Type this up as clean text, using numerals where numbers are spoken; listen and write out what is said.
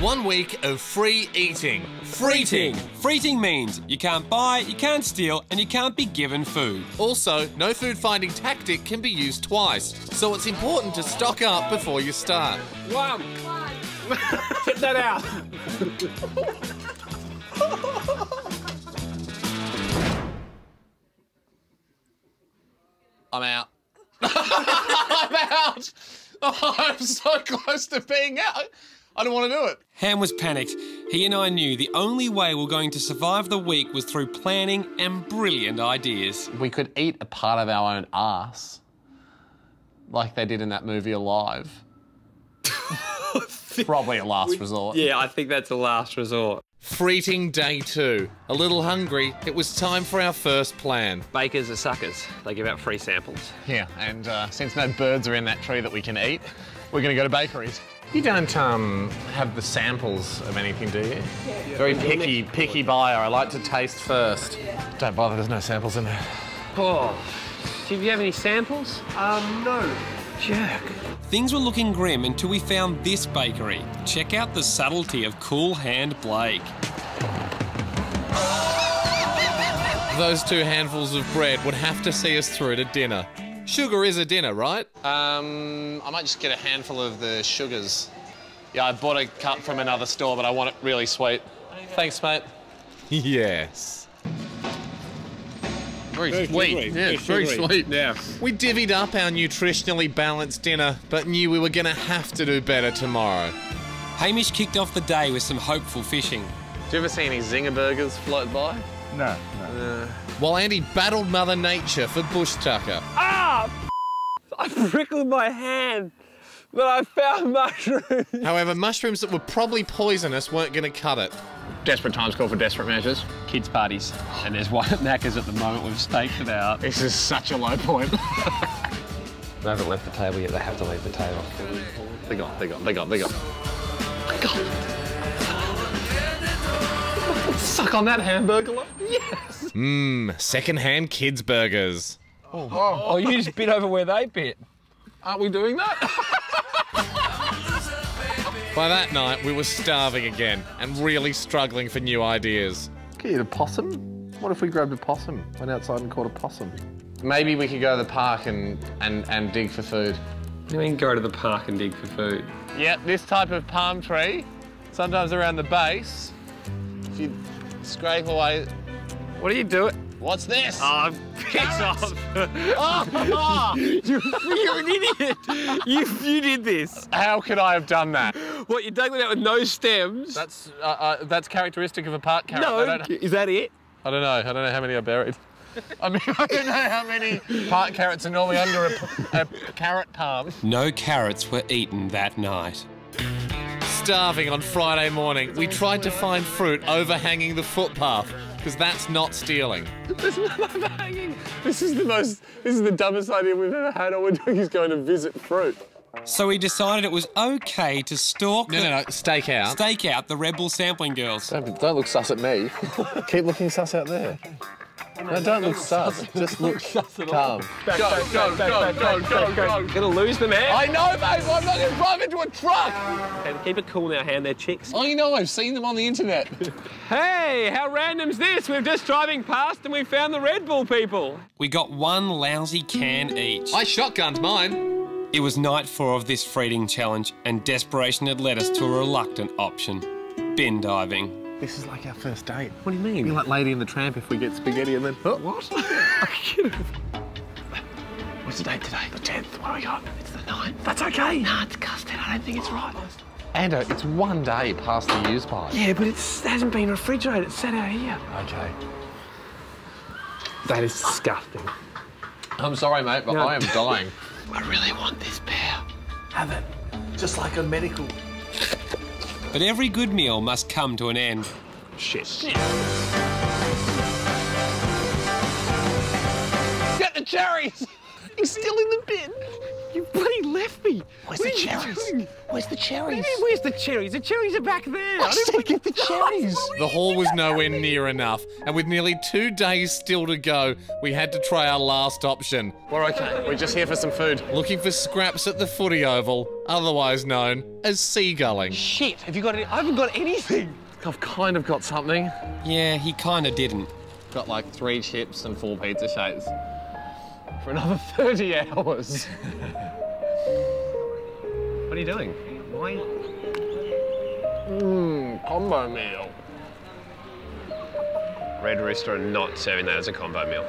1 week of free eating. FREEATING. FREEATING means you can't buy, you can't steal, and you can't be given food. Also, no food finding tactic can be used twice, so it's important to stock up before you start. One. Get that out. I'm out. I'm out. Oh, I'm so close to being out. I don't want to do it. Ham was panicked. He and I knew the only way we're going to survive the week was through planning and brilliant ideas. We could eat a part of our own arse, like they did in that movie Alive. Probably a last resort. Yeah, I think that's a last resort. FREEATING Day 2. A little hungry, it was time for our first plan. Bakers are suckers. They give out free samples. Yeah, and since no birds are in that tree that we can eat, we're going to go to bakeries. You don't have the samples of anything, do you? Yeah. Very picky buyer. I like to taste first. Don't bother, there's no samples in there. Oh, do you have any samples? No. Jerk. Things were looking grim until we found this bakery. Check out the subtlety of Cool Hand Blake. Those 2 handfuls of bread would have to see us through to dinner. Sugar is a dinner, right? I might just get a handful of the sugars. Yeah, I bought a cup from another store, but I want it really sweet. Thanks, mate. Yes. Very sweet. Yeah, very sweet. Yeah. We divvied up our nutritionally balanced dinner, but knew we were going to have to do better tomorrow. Hamish kicked off the day with some hopeful fishing. Do you ever see any zinger burgers float by? No. While Andy battled Mother Nature for bush tucker. Ah! I prickled my hand, but I found mushrooms. However, mushrooms that were probably poisonous weren't going to cut it. Desperate times call for desperate measures. Kids' parties. And there's one at Macca's at the moment. We've staked it out. This is such a low point. They haven't left the table yet. They have to leave the table. They're gone. Suck on that hamburger. Yes. Second-hand kids' burgers. Oh, you just bit over where they bit. Aren't we doing that? By that night, we were starving again and really struggling for new ideas. Can you eat a possum? What if we grabbed a possum, went outside and caught a possum? Maybe we could go to the park and dig for food. What do you mean go to the park and dig for food? Yeah, this type of palm tree, sometimes around the base, if you scrape away... What are you doing? What's this? Oh, piss off. Oh, You're an idiot. You did this. how could I have done that? What, you dug that out with no stems? That's characteristic of a park carrot. No, is that it? I don't know how many I buried. I mean, I don't know how many park carrots are normally under a carrot palm. No carrots were eaten that night. Starving on Friday morning, we tried to find fruit overhanging the footpath, because that's not stealing. There's none overhanging. This is the dumbest idea we've ever had. All we're doing is going to visit fruit. So we decided it was okay to Stake out. stake out the Red Bull sampling girls. Don't look sus at me. Keep looking sus out there. No, don't look sus. Just look calm. Go. Gonna lose the man. I know, babe. I'm not going to drive into a truck. Okay, keep it cool now, hand. They're chicks. I know. I've seen them on the internet. Hey, how random's this? We're just driving past and we found the Red Bull people. We got one lousy can each. I shotgunned mine. It was night 4 of this FREEATING challenge, and desperation had led us to a reluctant option: bin diving. This is like our first date. What do you mean? You're like Lady in the Tramp if we get spaghetti and then... Oh. What? What's the date today? The 10th. What do we got? It's the 9th. That's okay. Nah, it's custard. I don't think it's right. Ando, it's 1 day past the use by. Yeah, but it hasn't been refrigerated. It's sat out here. Okay. That is disgusting. I'm sorry, mate, but No. I am dying. I really want this bear. Have it. Just like a medical. But every good meal must come to an end. Shit. Get the cherries. He's still in the bin. You bloody left me. Where's the cherries? Where's the cherries? Where's the cherries? The cherries are back there. I said get the cherries. The haul was nowhere near enough, and with nearly 2 days still to go, we had to try our last option. We're okay. We're just here for some food. Looking for scraps at the footy oval, otherwise known as seagulling. Shit, have you got any? I haven't got anything. I've kind of got something. Yeah, he kind of didn't. Got like 3 chips and 4 pizza shapes. For another 30 hours. What are you doing? Why? Combo meal. Red Rooster are not serving that as a combo meal.